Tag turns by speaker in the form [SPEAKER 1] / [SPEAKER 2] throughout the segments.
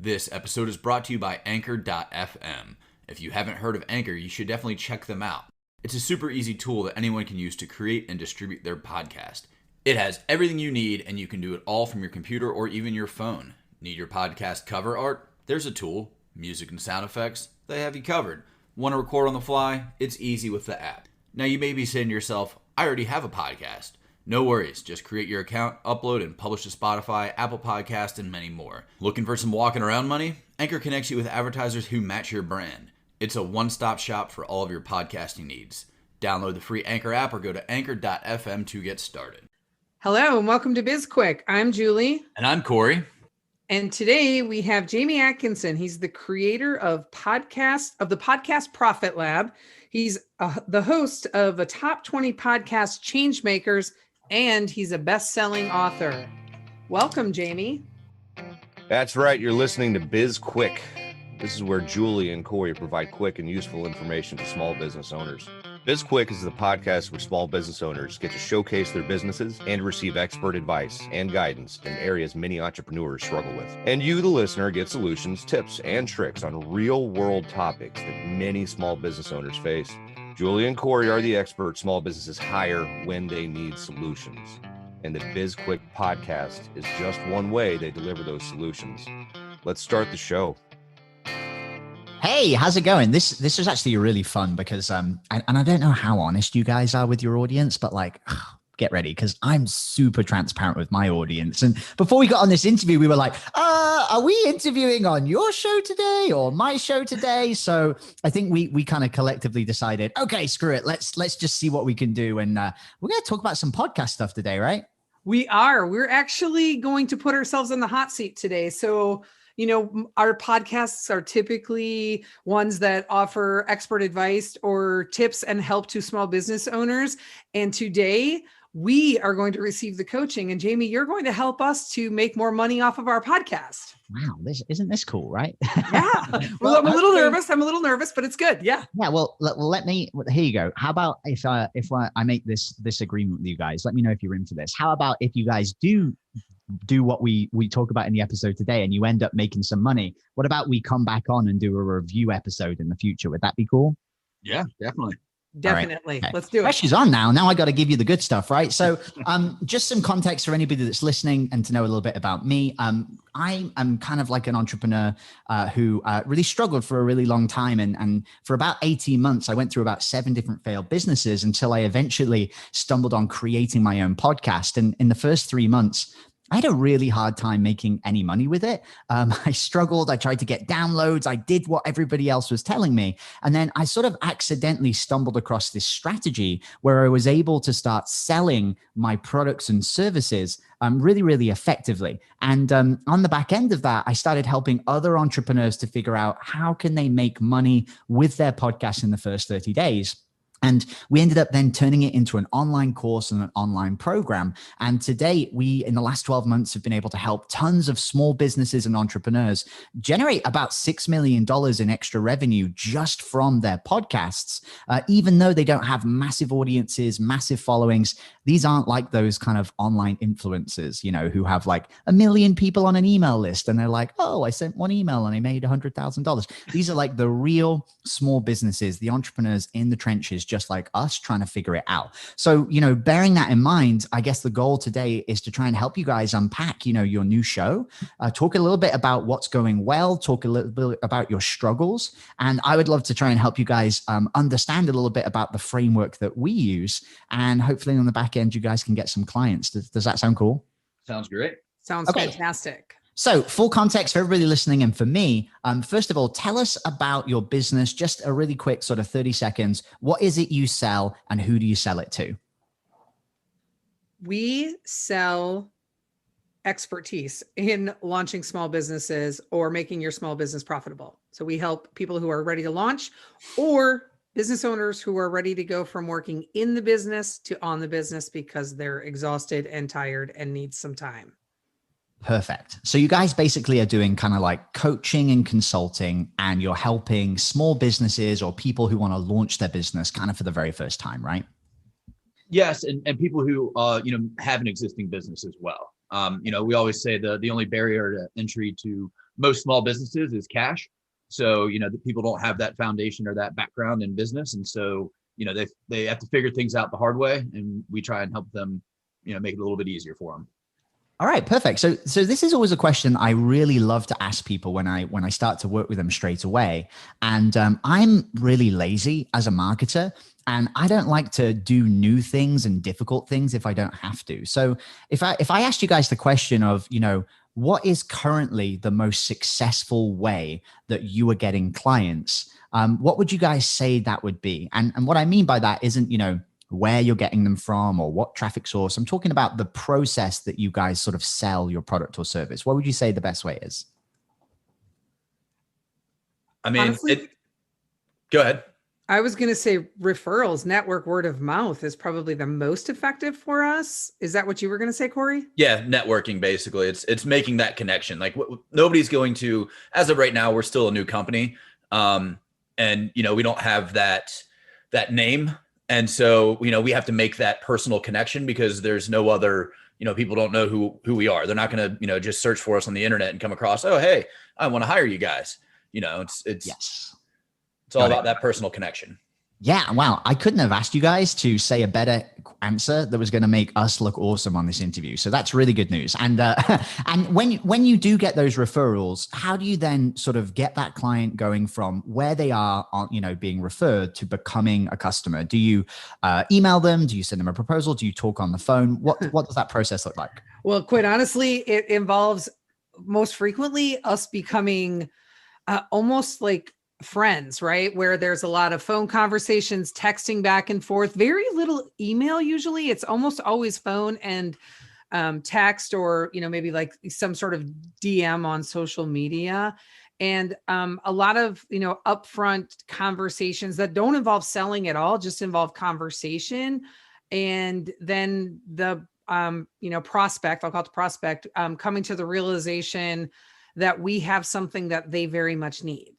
[SPEAKER 1] This episode is brought to you by Anchor.fm. If you haven't heard of Anchor, you should definitely check them out. It's a super easy tool that anyone can use to create and distribute their podcast. It has everything you need, and you can do it all from your computer or even your phone. Need your podcast cover art? There's a tool. Music and sound effects? They have you covered. Want to record on the fly? It's easy with the app. Now you may be saying to yourself, I already have a podcast. No worries, just create your account, upload, and publish to Spotify, Apple Podcast, and many more. Looking for some walking around money? Anchor connects you with advertisers who match your brand. It's a one-stop shop for all of your podcasting needs. Download the free Anchor app or go to anchor.fm to get started.
[SPEAKER 2] Hello and welcome to BizQuik. I'm Julie.
[SPEAKER 1] And I'm Corey.
[SPEAKER 2] And today we have Jamie Atkinson. He's the creator of the Podcast Profit Lab. He's the host of a top 20 podcast, Changemakers, and he's a best-selling author. Welcome, Jamie.
[SPEAKER 3] That's right. You're listening to BizQuik. This is where Julie and Corey provide quick and useful information to small business owners. BizQuik is the podcast where small business owners get to showcase their businesses and receive expert advice and guidance in areas many entrepreneurs struggle with. And you, the listener, get solutions, tips, and tricks on real-world topics that many small business owners face. Julie and Corey are the experts small businesses hire when they need solutions. And the BizQuik podcast is just one way they deliver those solutions. Let's start the show.
[SPEAKER 4] Hey, how's it going? This was actually really fun because and I don't know how honest you guys are with your audience, but like, get ready because I'm super transparent with my audience. And before we got on this interview, we were like, are we interviewing on your show today or my show today? So I think we kind of collectively decided, okay, screw it. Let's just see what we can do. And we're going to talk about some podcast stuff today, right?
[SPEAKER 2] We are. We're actually going to put ourselves in the hot seat today. So, you know, our podcasts are typically ones that offer expert advice or tips and help to small business owners. And today we are going to receive the coaching. And Jamie, you're going to help us to make more money off of our podcast.
[SPEAKER 4] Wow, isn't this cool, right?
[SPEAKER 2] Yeah. Well, I'm a little nervous, but it's good. Yeah.
[SPEAKER 4] Yeah. Well, here you go. How about if I make this agreement with you guys? Let me know if you're in for this. How about if you guys do what we talk about in the episode today and you end up making some money? What about we come back on and do a review episode in the future? Would that be cool?
[SPEAKER 1] Yeah, definitely.
[SPEAKER 2] Definitely.
[SPEAKER 4] Right. Okay.
[SPEAKER 2] Let's do it.
[SPEAKER 4] Pressure's on now. Now I got to give you the good stuff, right? So just some context for anybody that's listening and to know a little bit about me. I am kind of like an entrepreneur who really struggled for a really long time. And for about 18 months, I went through about 7 different failed businesses until I eventually stumbled on creating my own podcast. And in the first 3 months, I had a really hard time making any money with it. I struggled. I tried to get downloads. I did what everybody else was telling me. And then I sort of accidentally stumbled across this strategy where I was able to start selling my products and services really, really effectively. And on the back end of that, I started helping other entrepreneurs to figure out how can they make money with their podcast in the first 30 days. And we ended up then turning it into an online course and an online program. And today we, in the last 12 months, have been able to help tons of small businesses and entrepreneurs generate about $6 million in extra revenue just from their podcasts. Even though they don't have massive audiences, massive followings, these aren't like those kind of online influencers, you know, who have like 1 million people on an email list. And they're like, oh, I sent one email and I made $100,000. These are like the real small businesses, the entrepreneurs in the trenches, just like us trying to figure it out. So, you know, bearing that in mind, I guess the goal today is to try and help you guys unpack, you know, your new show, talk a little bit about what's going well, talk a little bit about your struggles. And I would love to try and help you guys understand a little bit about the framework that we use. And hopefully on the back end, you guys can get some clients. Does that sound cool?
[SPEAKER 1] Sounds great.
[SPEAKER 2] Sounds fantastic.
[SPEAKER 4] So full context for everybody listening and for me, first of all, tell us about your business, just a really quick sort of 30 seconds. What is it you sell and who do you sell it to?
[SPEAKER 2] We sell expertise in launching small businesses or making your small business profitable. So we help people who are ready to launch or business owners who are ready to go from working in the business to on the business because they're exhausted and tired and need some time.
[SPEAKER 4] Perfect. So you guys basically are doing kind of like coaching and consulting, and you're helping small businesses or people who want to launch their business kind of for the very first time, right?
[SPEAKER 5] Yes, and people who have an existing business as well. We always say the only barrier to entry to most small businesses is cash. So, the people don't have that foundation or that background in business. And so, they have to figure things out the hard way, and we try and help them, make it a little bit easier for them.
[SPEAKER 4] All right, perfect. So this is always a question I really love to ask people when I start to work with them straight away. And I'm really lazy as a marketer, and I don't like to do new things and difficult things if I don't have to. So if I asked you guys the question of, what is currently the most successful way that you are getting clients, what would you guys say that would be? And what I mean by that isn't, where you're getting them from or what traffic source. I'm talking about the process that you guys sort of sell your product or service. What would you say the best way is?
[SPEAKER 1] I mean,
[SPEAKER 2] honestly,
[SPEAKER 1] go ahead.
[SPEAKER 2] I was going to say referrals, network, word of mouth is probably the most effective for us. Is that what you were going to say, Corey?
[SPEAKER 1] Yeah, networking, basically. It's making that connection. Like nobody's going to, as of right now, we're still a new company. And, we don't have that name. And so, we have to make that personal connection because there's no other, people don't know who we are. They're not going to, just search for us on the internet and come across, oh, hey, I want to hire you guys. It's
[SPEAKER 4] yes.
[SPEAKER 1] It's all about that personal connection.
[SPEAKER 4] Yeah. Wow. I couldn't have asked you guys to say a better answer that was going to make us look awesome on this interview. So that's really good news. And and when you do get those referrals, how do you then sort of get that client going from where they are on, being referred to becoming a customer? Do you email them? Do you send them a proposal? Do you talk on the phone? What does that process look like?
[SPEAKER 2] Well, quite honestly, it involves most frequently us becoming almost like friends, right? Where there's a lot of phone conversations, texting back and forth, very little email. Usually it's almost always phone and text, or, maybe like some sort of DM on social media. And a lot of, upfront conversations that don't involve selling at all, just involve conversation. And then the, prospect, I'll call it the prospect, coming to the realization that we have something that they very much need.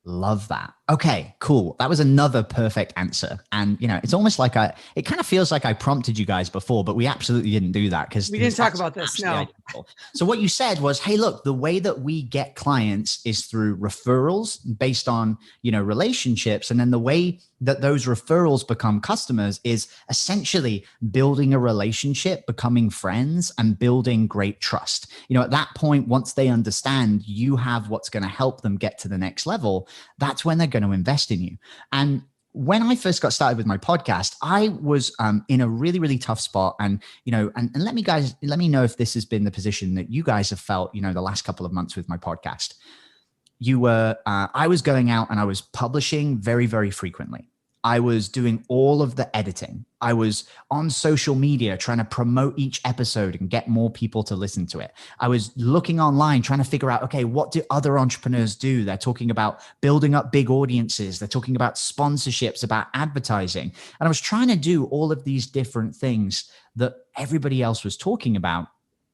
[SPEAKER 4] Love that. Okay, cool. That was another perfect answer. And, it's almost like it kind of feels like I prompted you guys before, but we absolutely didn't do that because
[SPEAKER 2] we didn't talk about this. No.
[SPEAKER 4] Identical. So what you said was, hey, look, the way that we get clients is through referrals based on, relationships. And then the way that those referrals become customers is essentially building a relationship, becoming friends, and building great trust. At that point, once they understand you have what's going to help them get to the next level, that's when they're going to invest in you. And when I first got started with my podcast, I was in a really, really tough spot. And, and let me know if this has been the position that you guys have felt, the last couple of months with my podcast. I was going out and I was publishing very, very frequently. I was doing all of the editing. I was on social media trying to promote each episode and get more people to listen to it. I was looking online trying to figure out, okay, what do other entrepreneurs do? They're talking about building up big audiences. They're talking about sponsorships, about advertising. And I was trying to do all of these different things that everybody else was talking about.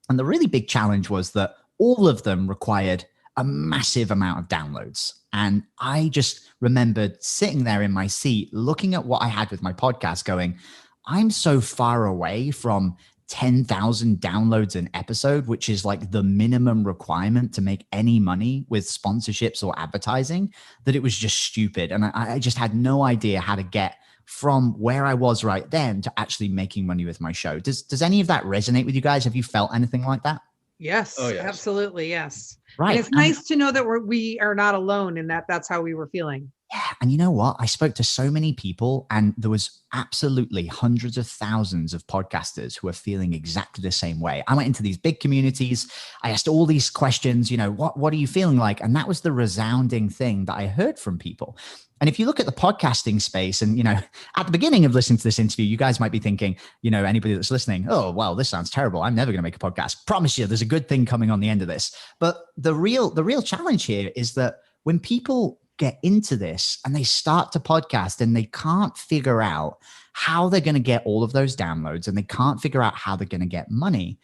[SPEAKER 4] And the really big challenge was that all of them required a massive amount of downloads. And I just remembered sitting there in my seat, looking at what I had with my podcast going, I'm so far away from 10,000 downloads an episode, which is like the minimum requirement to make any money with sponsorships or advertising, that it was just stupid. And I just had no idea how to get from where I was right then to actually making money with my show. Does any of that resonate with you guys? Have you felt anything like that?
[SPEAKER 2] Yes,
[SPEAKER 1] oh, yes.
[SPEAKER 2] Absolutely. Yes.
[SPEAKER 4] Right.
[SPEAKER 2] And it's nice to know that we are not alone in that. That's how we were feeling.
[SPEAKER 4] Yeah. And you know what? I spoke to so many people, and there was absolutely hundreds of thousands of podcasters who are feeling exactly the same way. I went into these big communities. I asked all these questions, what are you feeling like? And that was the resounding thing that I heard from people. And if you look at the podcasting space and, at the beginning of listening to this interview, you guys might be thinking, anybody that's listening, oh, wow, this sounds terrible. I'm never going to make a podcast. Promise you, there's a good thing coming on the end of this. But the real challenge here is that when people get into this and they start to podcast and they can't figure out how they're going to get all of those downloads and they can't figure out how they're going to get money,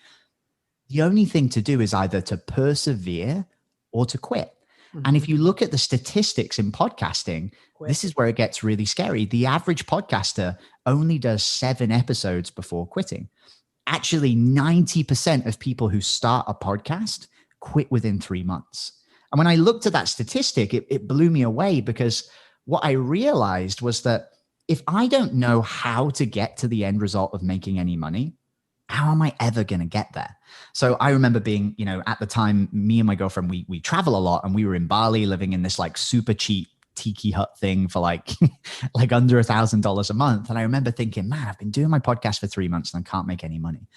[SPEAKER 4] the only thing to do is either to persevere or to quit. And if you look at the statistics in podcasting, this is where it gets really scary. The average podcaster only does 7 episodes before quitting. Actually, 90% of people who start a podcast quit within 3 months. And when I looked at that statistic, it blew me away, because what I realized was that if I don't know how to get to the end result of making any money, how am I ever going to get there? So I remember being, at the time, me and my girlfriend, we travel a lot, and we were in Bali living in this like super cheap tiki hut thing for like under $1,000 a month. And I remember thinking, man, I've been doing my podcast for 3 months and I can't make any money.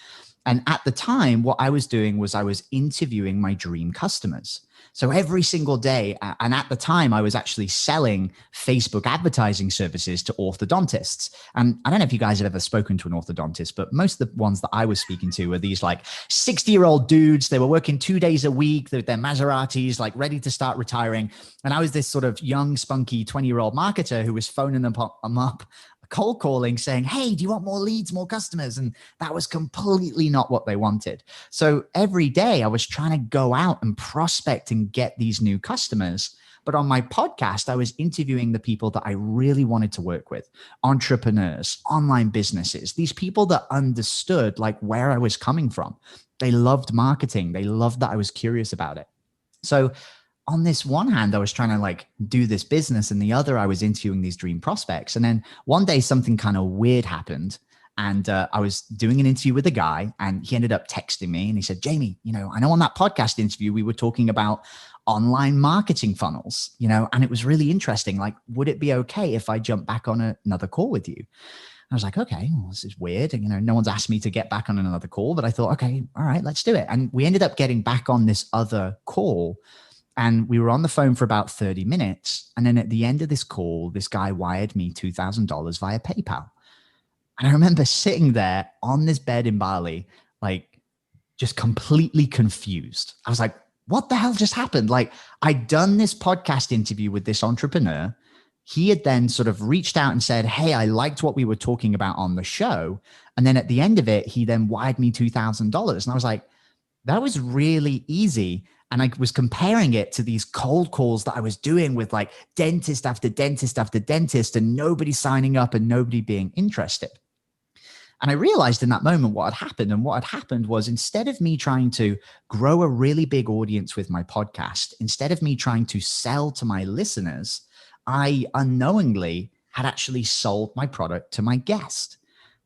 [SPEAKER 4] And at the time, what I was doing was I was interviewing my dream customers. So every single day, and at the time, I was actually selling Facebook advertising services to orthodontists. And I don't know if you guys have ever spoken to an orthodontist, but most of the ones that I was speaking to were these like 60-year-old dudes. They were working 2 days a week. They're Maseratis, like ready to start retiring. And I was this sort of young, spunky 20-year-old marketer who was phoning them up, cold calling, saying, hey, do you want more leads, more customers? And that was completely not what they wanted. So every day I was trying to go out and prospect and get these new customers. But on my podcast, I was interviewing the people that I really wanted to work with, entrepreneurs, online businesses, these people that understood like where I was coming from. They loved marketing. They loved that I was curious about it. So on this one hand, I was trying to like do this business, and the other, I was interviewing these dream prospects. And then one day something kind of weird happened, and I was doing an interview with a guy, and he ended up texting me, and he said, Jamie, I know on that podcast interview, we were talking about online marketing funnels, and it was really interesting. Like, would it be okay if I jump back on another call with you? I was like, okay, well, this is weird. And, no one's asked me to get back on another call, but I thought, okay, all right, let's do it. And we ended up getting back on this other call. And we were on the phone for about 30 minutes. And then at the end of this call, this guy wired me $2,000 via PayPal. And I remember sitting there on this bed in Bali, like just completely confused. I was like, what the hell just happened? Like, I'd done this podcast interview with this entrepreneur. He had then sort of reached out and said, hey, I liked what we were talking about on the show. And then at the end of it, he then wired me $2,000. And I was like, that was really easy. And I was comparing it to these cold calls that I was doing with like dentist after dentist after dentist, and nobody signing up and nobody being interested. And I realized in that moment what had happened. And what had happened was, instead of me trying to grow a really big audience with my podcast, instead of me trying to sell to my listeners, I unknowingly had actually sold my product to my guest.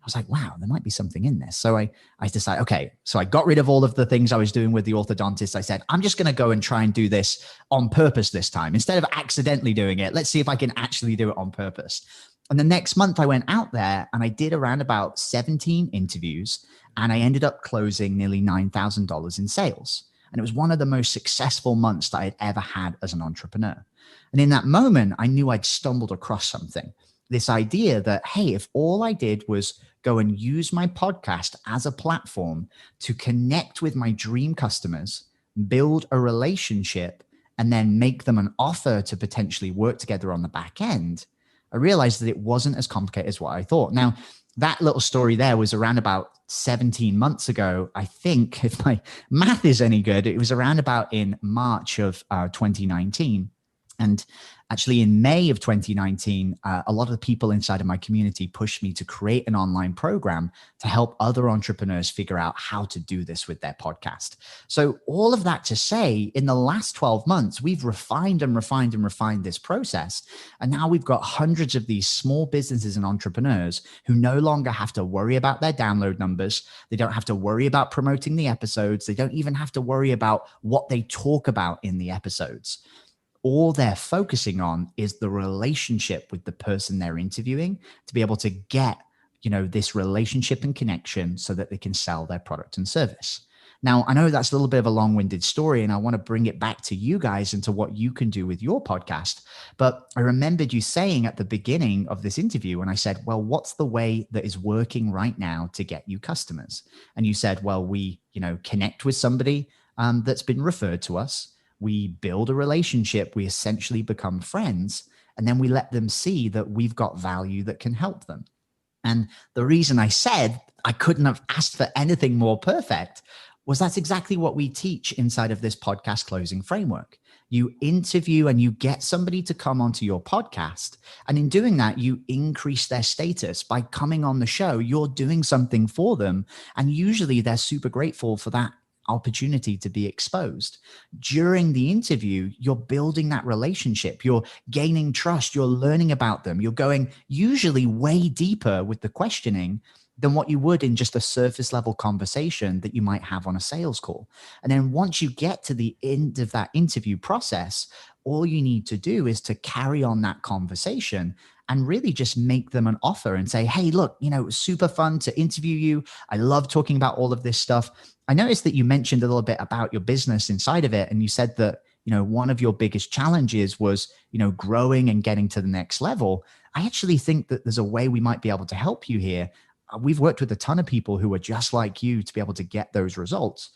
[SPEAKER 4] I was like, wow, there might be something in this. So I decided, okay, so I got rid of all of the things I was doing with the orthodontist. I said, I'm just going to go and try and do this on purpose this time. Instead of accidentally doing it, let's see if I can actually do it on purpose. And the next month I went out there and I did around about 17 interviews, and I ended up closing nearly $9,000 in sales. And it was one of the most successful months that I had ever had as an entrepreneur. And in that moment, I knew I'd stumbled across something. This idea that, hey, if all I did was go and use my podcast as a platform to connect with my dream customers, build a relationship, and then make them an offer to potentially work together on the back end, I realized that it wasn't as complicated as what I thought. Now, that little story there was around about 17 months ago. I think, if my math is any good, it was around about in March of 2019. And actually in May of 2019, a lot of the people inside of my community pushed me to create an online program to help other entrepreneurs figure out how to do this with their podcast. So all of that to say, in the last 12 months, we've refined and refined and refined this process. And now we've got hundreds of these small businesses and entrepreneurs who no longer have to worry about their download numbers. They don't have to worry about promoting the episodes. They don't even have to worry about what they talk about in the episodes. All they're focusing on is the relationship with the person they're interviewing, to be able to get, this relationship and connection so that they can sell their product and service. Now, I know that's a little bit of a long-winded story, and I want to bring it back to you guys and to what you can do with your podcast. But I remembered you saying at the beginning of this interview, and I said, well, what's the way that is working right now to get you customers? And you said, well, we, connect with somebody that's been referred to us. We build a relationship, we essentially become friends, and then we let them see that we've got value that can help them. And the reason I said I couldn't have asked for anything more perfect was that's exactly what we teach inside of this podcast closing framework. You interview and you get somebody to come onto your podcast. And in doing that, you increase their status. By coming on the show, you're doing something for them. And usually they're super grateful for that opportunity to be exposed. During the interview, you're building that relationship, you're gaining trust, you're learning about them, you're going usually way deeper with the questioning than what you would in just a surface level conversation that you might have on a sales call. And then once you get to the end of that interview process, all you need to do is to carry on that conversation and really just make them an offer and say, hey, look, it was super fun to interview you. I love talking about all of this stuff. I noticed that you mentioned a little bit about your business inside of it. And you said that, one of your biggest challenges was, growing and getting to the next level. I actually think that there's a way we might be able to help you here. We've worked with a ton of people who are just like you to be able to get those results.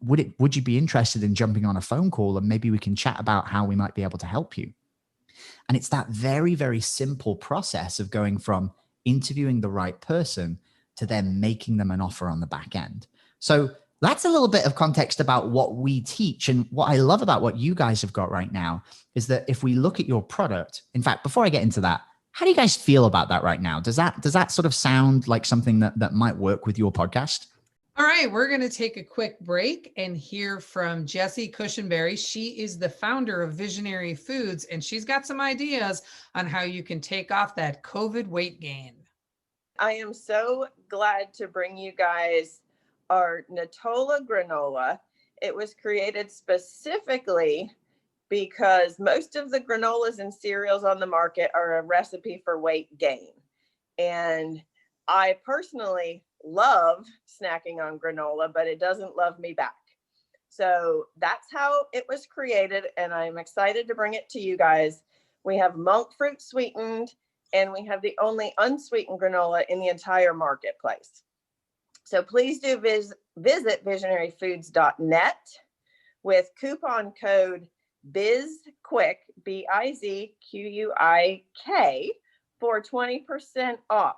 [SPEAKER 4] Would you be interested in jumping on a phone call and maybe we can chat about how we might be able to help you? And it's that very, very simple process of going from interviewing the right person to then making them an offer on the back end. So that's a little bit of context about what we teach. And what I love about what you guys have got right now is that if we look at your product, in fact, before I get into that, how do you guys feel about that right now? Does that sort of sound like something that might work with your podcast?
[SPEAKER 2] All right, we're going to take a quick break and hear from Jessie Cushenberry. She is the founder of Visionary Foods, and she's got some ideas on how you can take off that COVID weight gain.
[SPEAKER 6] I am so glad to bring you guys our Natola Granola. It was created specifically because most of the granolas and cereals on the market are a recipe for weight gain. And I personally love snacking on granola, but it doesn't love me back. So that's how it was created. And I'm excited to bring it to you guys. We have monk fruit sweetened, and we have the only unsweetened granola in the entire marketplace. So please do visit visionaryfoods.net with coupon code BizQuik, BizQuik, for 20% off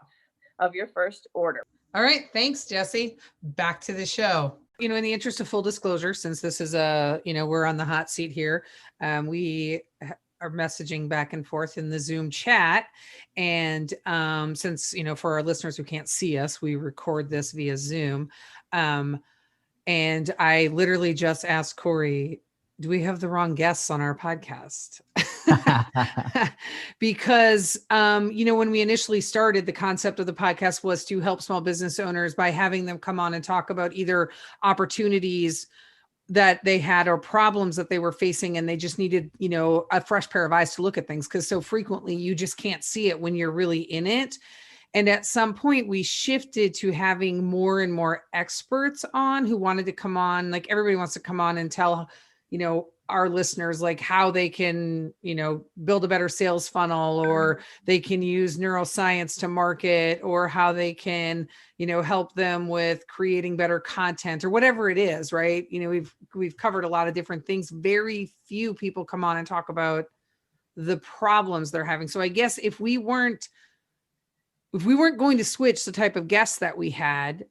[SPEAKER 6] of your first order.
[SPEAKER 2] All right. Thanks, Jessie. Back to the show. In the interest of full disclosure, since this is we're on the hot seat here, we are messaging back and forth in the Zoom chat. And since, for our listeners who can't see us, we record this via Zoom. And I literally just asked Corey, do we have the wrong guests on our podcast? Because, when we initially started, the concept of the podcast was to help small business owners by having them come on and talk about either opportunities that they had or problems that they were facing. And they just needed, a fresh pair of eyes to look at things. Because so frequently you just can't see it when you're really in it. And at some point we shifted to having more and more experts on who wanted to come on. Like everybody wants to come on and tell, our listeners, like how they can, build a better sales funnel, or they can use neuroscience to market, or how they can, help them with creating better content or whatever it is. Right. We've covered a lot of different things. Very few people come on and talk about the problems they're having. So I guess if we weren't going to switch the type of guests that we had,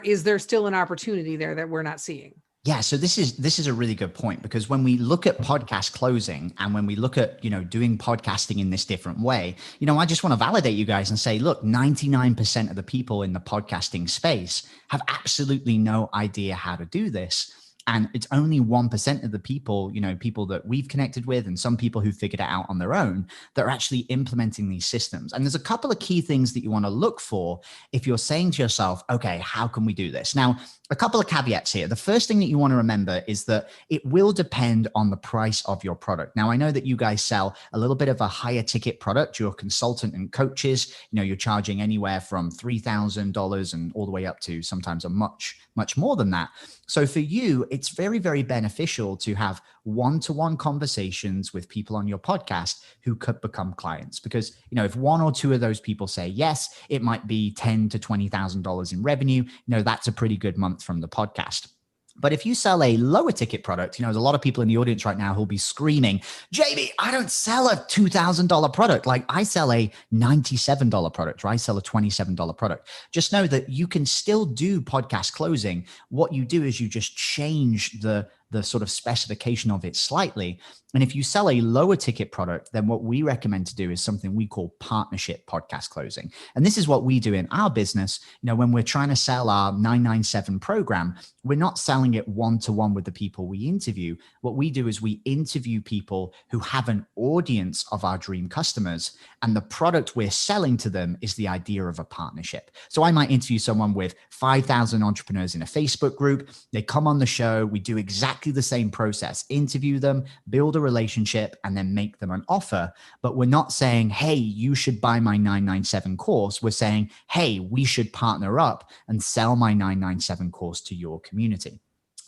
[SPEAKER 2] is there still an opportunity there that we're not seeing?
[SPEAKER 4] Yeah, so this is a really good point, because when we look at podcast closing and when we look at, doing podcasting in this different way, I just want to validate you guys and say, look, 99% of the people in the podcasting space have absolutely no idea how to do this. And it's only 1% of the people, people that we've connected with and some people who figured it out on their own that are actually implementing these systems. And there's a couple of key things that you want to look for if you're saying to yourself, okay, how can we do this? Now, a couple of caveats here. The first thing that you want to remember is that it will depend on the price of your product. Now, I know that you guys sell a little bit of a higher ticket product. You're consultant and coaches. You're charging anywhere from $3,000 and all the way up to sometimes a much more than that. So for you, it's very, very beneficial to have one-to-one conversations with people on your podcast who could become clients, because, if one or two of those people say yes, it might be $10,000 to $20,000 in revenue. That's a pretty good month from the podcast. But if you sell a lower ticket product, there's a lot of people in the audience right now who'll be screaming, Jamie, I don't sell a $2,000 product. Like I sell a $97 product, or I sell a $27 product. Just know that you can still do podcast closing. What you do is you just change the the sort of specification of it slightly. And if you sell a lower ticket product, then what we recommend to do is something we call partnership podcast closing. And this is what we do in our business. You know, when we're trying to sell our 997 program, we're not selling it one-to-one with the people we interview. What we do is we interview people who have an audience of our dream customers, and the product we're selling to them is the idea of a partnership. So I might interview someone with 5,000 entrepreneurs in a Facebook group. They come on the show. We do exactly the same process, interview them, build a relationship, and then make them an offer. But we're not saying, hey, you should buy my 997 course. We're saying, hey, we should partner up and sell my 997 course to your community.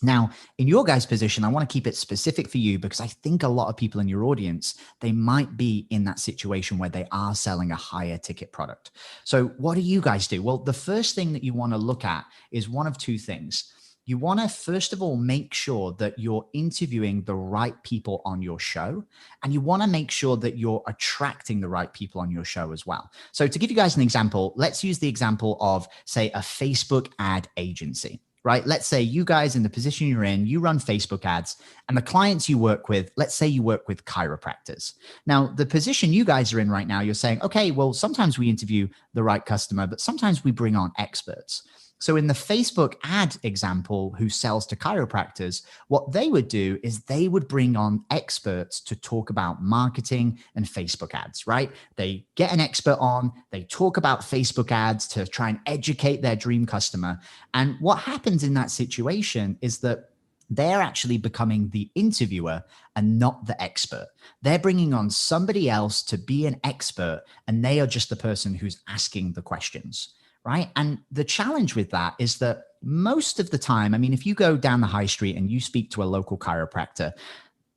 [SPEAKER 4] Now, in your guys' position, I want to keep it specific for you because I think a lot of people in your audience, they might be in that situation where they are selling a higher ticket product. So what do you guys do? Well, the first thing that you want to look at is one of two things. You want to, first of all, make sure that you're interviewing the right people on your show. And you want to make sure that you're attracting the right people on your show as well. So to give you guys an example, let's use the example of, say, a Facebook ad agency, right? Let's say you guys in the position you're in, you run Facebook ads, and the clients you work with, let's say you work with chiropractors. Now, the position you guys are in right now, you're saying, okay, well, sometimes we interview the right customer, but sometimes we bring on experts. So in the Facebook ad example, who sells to chiropractors, what they would do is they would bring on experts to talk about marketing and Facebook ads, right? They get an expert on, they talk about Facebook ads to try and educate their dream customer. And what happens in that situation is that they're actually becoming the interviewer and not the expert. They're bringing on somebody else to be an expert, and they are just the person who's asking the questions. Right. And the challenge with that is that most of the time, I mean, if you go down the high street and you speak to a local chiropractor,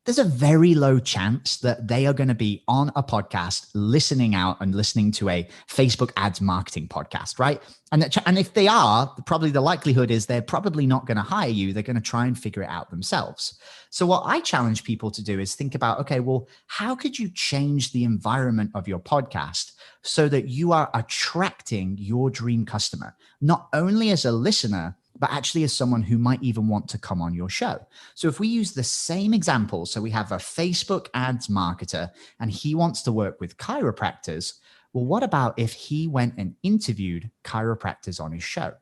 [SPEAKER 4] there's a very low chance that they are going to be on a podcast listening out and listening to a Facebook ads marketing podcast, right? And if they are, probably the likelihood is they're probably not going to hire you. They're going to try and figure it out themselves. So what I challenge people to do is think about, okay, well, how could you change the environment of your podcast so that you are attracting your dream customer, not only as a listener, but actually as someone who might even want to come on your show? So if we use the same example, so we have a Facebook ads marketer and he wants to work with chiropractors. Well, what about if he went and interviewed chiropractors on his show?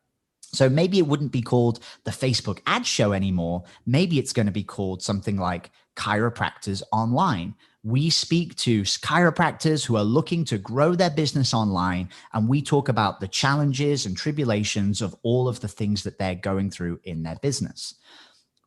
[SPEAKER 4] So maybe it wouldn't be called the Facebook ad show anymore. Maybe it's going to be called something like Chiropractors Online. We speak to chiropractors who are looking to grow their business online, and we talk about the challenges and tribulations of all of the things that they're going through in their business.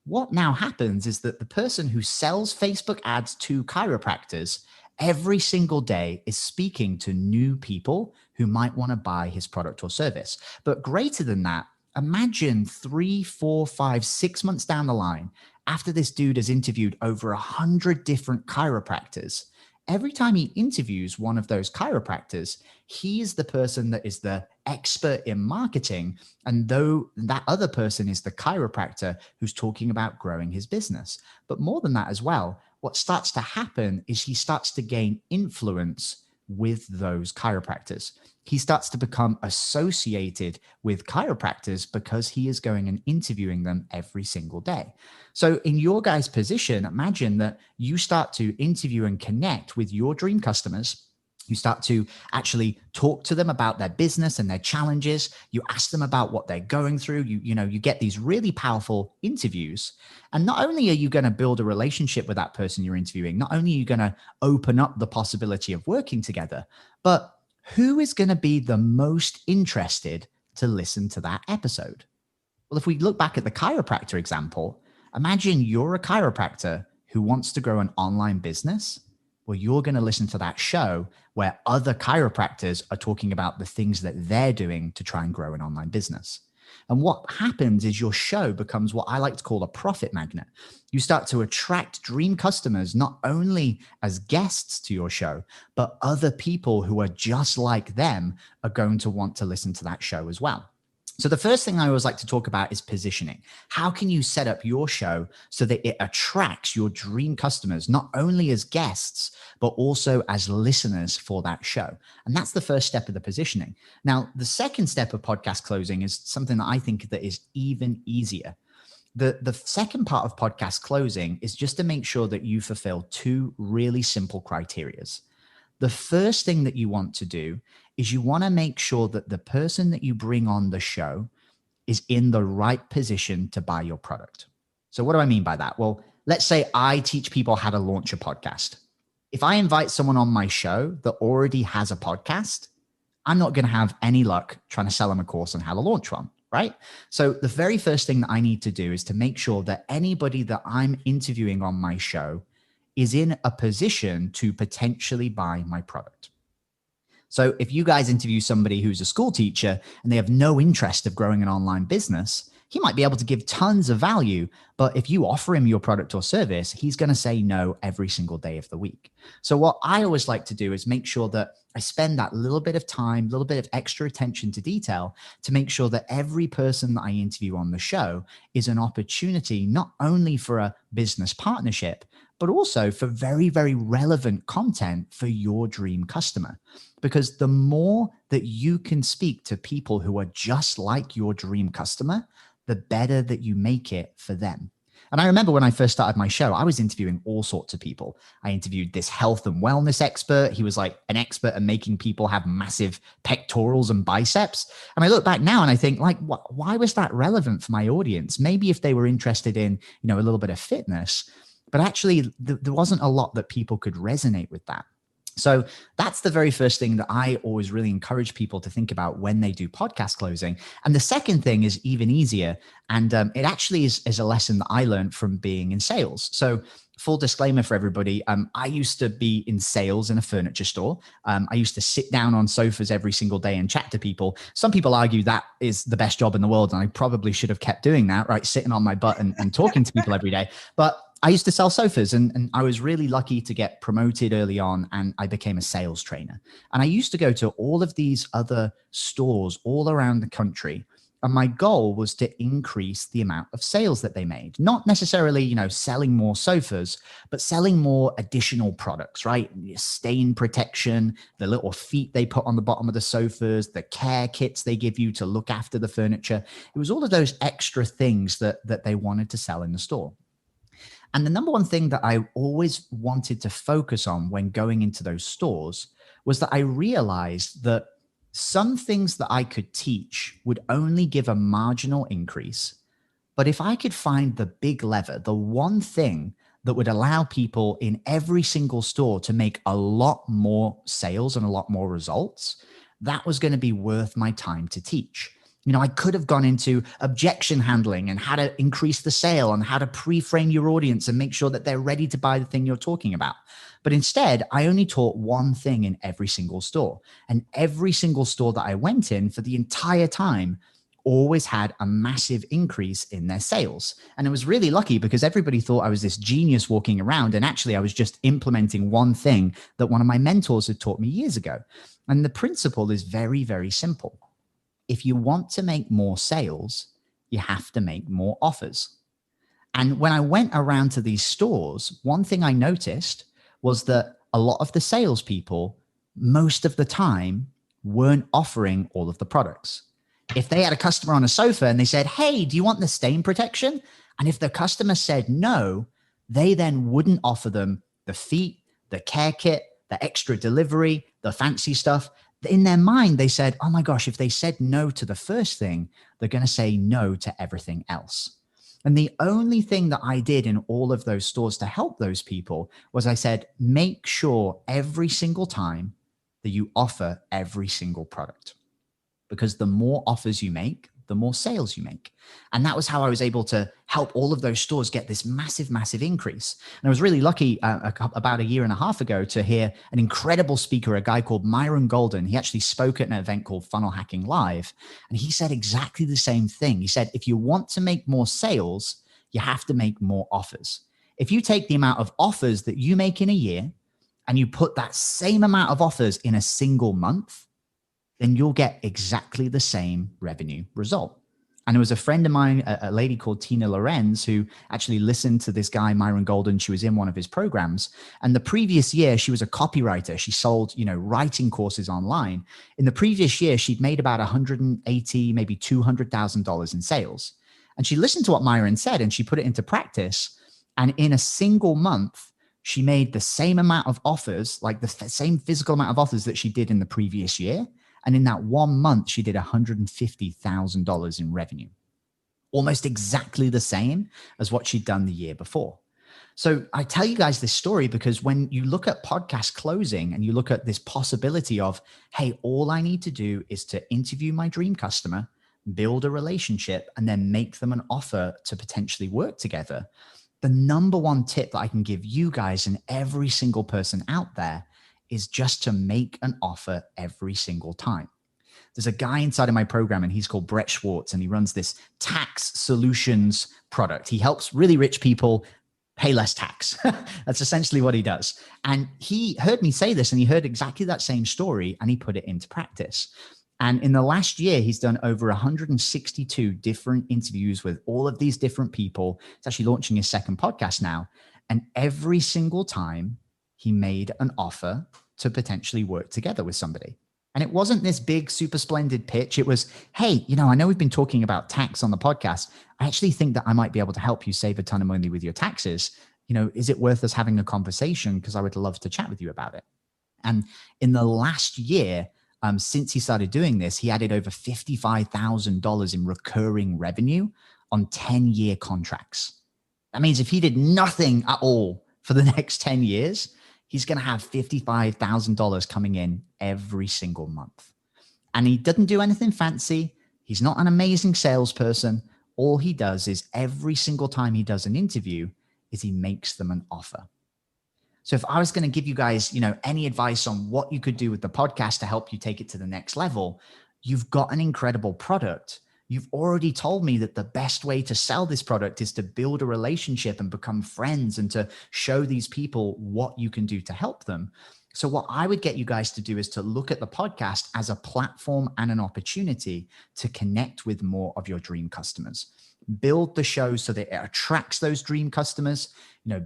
[SPEAKER 4] What now happens is that the person who sells Facebook ads to chiropractors every single day is speaking to new people who might want to buy his product or service. But greater than that, imagine 3, 4, 5, 6 months down the line, after this dude has interviewed over 100 different chiropractors, every time he interviews one of those chiropractors, he is the person that is the expert in marketing. And though that other person is the chiropractor who's talking about growing his business. But more than that as well, what starts to happen is he starts to gain influence with those chiropractors. He starts to become associated with chiropractors because he is going and interviewing them every single day. So in your guys' position, imagine that you start to interview and connect with your dream customers. You start to actually talk to them about their business and their challenges. You ask them about what they're going through. You get these really powerful interviews. And not only are you going to build a relationship with that person you're interviewing, not only are you going to open up the possibility of working together, but who is going to be the most interested to listen to that episode? Well, if we look back at the chiropractor example, imagine you're a chiropractor who wants to grow an online business. Well, you're going to listen to that show where other chiropractors are talking about the things that they're doing to try and grow an online business. And what happens is your show becomes what I like to call a profit magnet. You start to attract dream customers, not only as guests to your show, but other people who are just like them are going to want to listen to that show as well. So the first thing I always like to talk about is positioning. How can you set up your show so that it attracts your dream customers, not only as guests, but also as listeners for that show? And that's the first step of the positioning. Now, the second step of podcast closing is something that I think that is even easier. The second part of podcast closing is just to make sure that you fulfill two really simple criterias. The first thing that you want to do is you want to make sure that the person that you bring on the show is in the right position to buy your product. So what do I mean by that? Well, let's say I teach people how to launch a podcast. If I invite someone on my show that already has a podcast, I'm not going to have any luck trying to sell them a course on how to launch one, right? So the very first thing that I need to do is to make sure that anybody that I'm interviewing on my show is in a position to potentially buy my product. So if you guys interview somebody who's a school teacher and they have no interest of growing an online business, he might be able to give tons of value, but if you offer him your product or service, he's going to say no every single day of the week. So what I always like to do is make sure that I spend that little bit of time, little bit of extra attention to detail to make sure that every person that I interview on the show is an opportunity, not only for a business partnership, but also for very, very relevant content for your dream customer. Because the more that you can speak to people who are just like your dream customer, the better that you make it for them. And I remember when I first started my show, I was interviewing all sorts of people. I interviewed this health and wellness expert. He was like an expert at making people have massive pectorals and biceps. And I look back now and I think, like, why was that relevant for my audience? Maybe if they were interested in, a little bit of fitness, but actually there wasn't a lot that people could resonate with that. So that's the very first thing that I always really encourage people to think about when they do podcast closing. And the second thing is even easier. And it actually is a lesson that I learned from being in sales. So full disclaimer for everybody, I used to be in sales in a furniture store. I used to sit down on sofas every single day and chat to people. Some people argue that is the best job in the world. And I probably should have kept doing that, right? Sitting on my butt and talking to people every day. But I used to sell sofas and I was really lucky to get promoted early on and I became a sales trainer. And I used to go to all of these other stores all around the country. And my goal was to increase the amount of sales that they made. Not necessarily, selling more sofas, but selling more additional products, right? Stain protection, the little feet they put on the bottom of the sofas, the care kits they give you to look after the furniture. It was all of those extra things that they wanted to sell in the store. And the number one thing that I always wanted to focus on when going into those stores was that I realized that some things that I could teach would only give a marginal increase. But if I could find the big lever, the one thing that would allow people in every single store to make a lot more sales and a lot more results, that was going to be worth my time to teach. I could have gone into objection handling and how to increase the sale and how to pre-frame your audience and make sure that they're ready to buy the thing you're talking about. But instead, I only taught one thing in every single store. And every single store that I went in for the entire time always had a massive increase in their sales. And I was really lucky because everybody thought I was this genius walking around. And actually, I was just implementing one thing that one of my mentors had taught me years ago. And the principle is very, very simple. If you want to make more sales, you have to make more offers. And when I went around to these stores, one thing I noticed was that a lot of the salespeople, most of the time, weren't offering all of the products. If they had a customer on a sofa and they said, "Hey, do you want the stain protection?" And if the customer said no, they then wouldn't offer them the feet, the care kit, the extra delivery, the fancy stuff. In their mind, they said, "Oh my gosh, if they said no to the first thing, they're going to say no to everything else." And the only thing that I did in all of those stores to help those people was I said, make sure every single time that you offer every single product. Because the more offers you make, the more sales you make. And that was how I was able to help all of those stores get this massive, massive increase. And I was really lucky about a year and a half ago to hear an incredible speaker, a guy called Myron Golden. He actually spoke at an event called Funnel Hacking Live. And he said exactly the same thing. He said, if you want to make more sales, you have to make more offers. If you take the amount of offers that you make in a year and you put that same amount of offers in a single month, then you'll get exactly the same revenue result. And it was a friend of mine, a lady called Tina Lorenz, who actually listened to this guy, Myron Golden. She was in one of his programs. And the previous year, she was a copywriter. She sold, writing courses online. In the previous year, she'd made about $180,000, maybe $200,000 in sales. And she listened to what Myron said and she put it into practice. And in a single month, she made the same amount of offers, like the same physical amount of offers that she did in the previous year. And in that 1 month, she did $150,000 in revenue, almost exactly the same as what she'd done the year before. So I tell you guys this story because when you look at podcast closing and you look at this possibility of, hey, all I need to do is to interview my dream customer, build a relationship, and then make them an offer to potentially work together. The number one tip that I can give you guys and every single person out there is just to make an offer every single time. There's a guy inside of my program and he's called Brett Schwartz and he runs this tax solutions product. He helps really rich people pay less tax. That's essentially what he does. And he heard me say this and he heard exactly that same story and he put it into practice. And in the last year, he's done over 162 different interviews with all of these different people. He's actually launching his second podcast now. And every single time he made an offer to potentially work together with somebody. And it wasn't this big, super splendid pitch. It was, hey, I know we've been talking about tax on the podcast. I actually think that I might be able to help you save a ton of money with your taxes. Is it worth us having a conversation? Because I would love to chat with you about it. And in the last year, since he started doing this, he added over $55,000 in recurring revenue on 10-year contracts. That means if he did nothing at all for the next 10 years, he's going to have $55,000 coming in every single month. And he doesn't do anything fancy. He's not an amazing salesperson. All he does is every single time he does an interview is he makes them an offer. So if I was going to give you guys, any advice on what you could do with the podcast to help you take it to the next level, you've got an incredible product. You've already told me that the best way to sell this product is to build a relationship and become friends and to show these people what you can do to help them. So what I would get you guys to do is to look at the podcast as a platform and an opportunity to connect with more of your dream customers. Build the show so that it attracts those dream customers,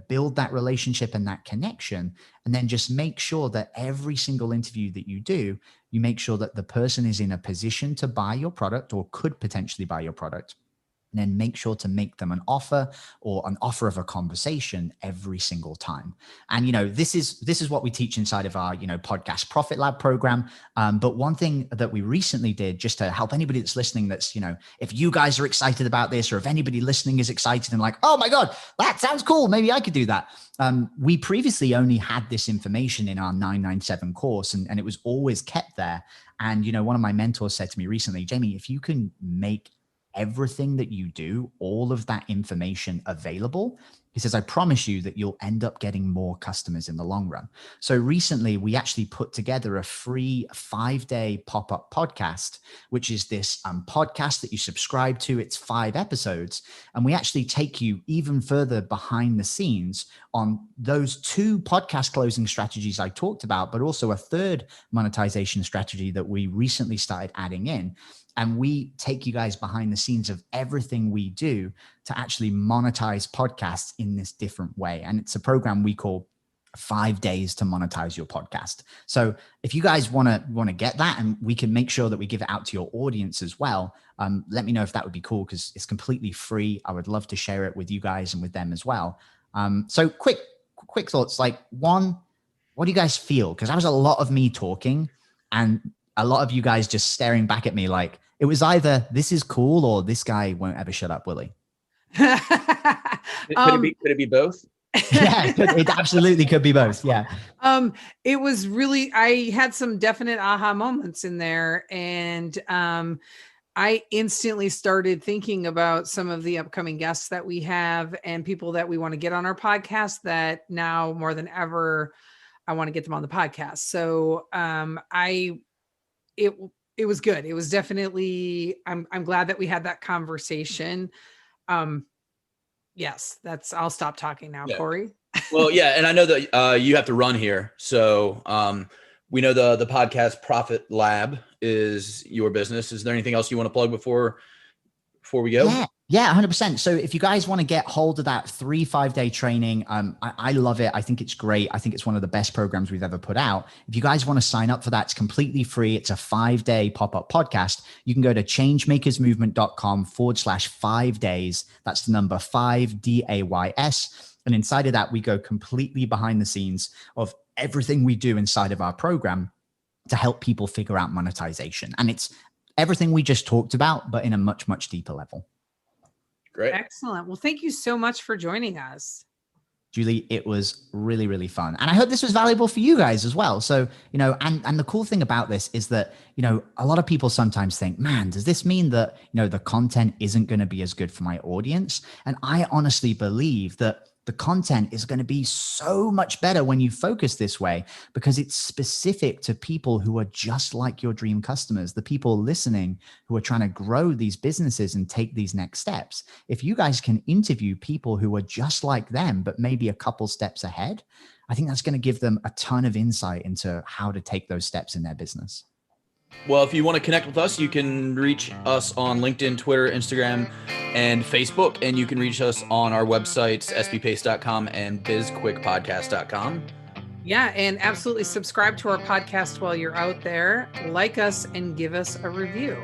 [SPEAKER 4] build that relationship and that connection, and then just make sure that every single interview that you do, you make sure that the person is in a position to buy your product or could potentially buy your product. And then make sure to make them an offer or an offer of a conversation every single time. And, this is what we teach inside of our, podcast Profit Lab program. But one thing that we recently did just to help anybody that's listening, that's, if you guys are excited about this, or if anybody listening is excited and like, oh my God, that sounds cool, maybe I could do that. We previously only had this information in our 997 course and it was always kept there. And, one of my mentors said to me recently, Jamie, if you can make everything that you do, all of that information available, he says, I promise you that you'll end up getting more customers in the long run. So recently we actually put together a free 5-day pop-up podcast, which is this podcast that you subscribe to. It's 5 episodes. And we actually take you even further behind the scenes on those 2 podcast closing strategies I talked about, but also a third monetization strategy that we recently started adding in. And we take you guys behind the scenes of everything we do to actually monetize podcasts in this different way. And it's a program we call 5 Days to Monetize Your Podcast. So if you guys want to get that, and we can make sure that we give it out to your audience as well, let me know if that would be cool, because it's completely free. I would love to share it with you guys and with them as well. So quick thoughts. Like, one, what do you guys feel? Because that was a lot of me talking and a lot of you guys just staring back at me like, it was either this is cool or this guy won't ever shut up, will he?
[SPEAKER 5] Could it be both?
[SPEAKER 4] Yeah, it absolutely could be both. Yeah.
[SPEAKER 2] It was really, I had some definite aha moments in there, and I instantly started thinking about some of the upcoming guests that we have and people that we want to get on our podcast, that now more than ever, I want to get them on the podcast. So it was good. It was definitely, I'm glad that we had that conversation. Yes, I'll stop talking now, yeah. Corey.
[SPEAKER 1] Well, yeah. And I know that you have to run here. So we know the podcast Profit Lab is your business. Is there anything else you want to plug before we go?
[SPEAKER 4] Yeah, 100%. So if you guys want to get hold of that 3-5-day training, I love it. I think it's great. I think it's one of the best programs we've ever put out. If you guys want to sign up for that, it's completely free. It's a 5-day pop-up podcast. You can go to changemakersmovement.com/5 days. That's the number 5 DAYS. And inside of that, we go completely behind the scenes of everything we do inside of our program to help people figure out monetization. And it's everything we just talked about, but in a much, much deeper level.
[SPEAKER 1] Great.
[SPEAKER 2] Excellent. Well, thank you so much for joining us.
[SPEAKER 4] Julie, it was really, really fun. And I hope this was valuable for you guys as well. So, and the cool thing about this is that, a lot of people sometimes think, man, does this mean that, the content isn't going to be as good for my audience? And I honestly believe that the content is going to be so much better when you focus this way, because it's specific to people who are just like your dream customers, the people listening who are trying to grow these businesses and take these next steps. If you guys can interview people who are just like them, but maybe a couple steps ahead, I think that's going to give them a ton of insight into how to take those steps in their business.
[SPEAKER 1] Well, if you want to connect with us, you can reach us on LinkedIn, Twitter, Instagram, and Facebook. And you can reach us on our websites, sbpace.com and bizquickpodcast.com.
[SPEAKER 2] Yeah, and absolutely subscribe to our podcast while you're out there. Like us and give us a review.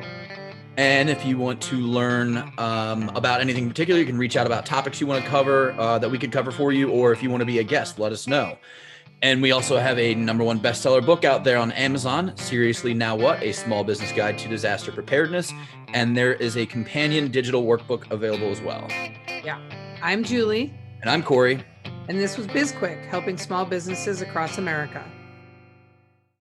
[SPEAKER 1] And if you want to learn about anything in particular, you can reach out about topics you want to cover that we could cover for you. Or if you want to be a guest, let us know. And we also have a #1 bestseller book out there on Amazon, Seriously Now What? A Small Business Guide to Disaster Preparedness. And there is a companion digital workbook available as well.
[SPEAKER 2] Yeah. I'm Julie.
[SPEAKER 1] And I'm Corey.
[SPEAKER 2] And this was BizQuik, helping small businesses across America.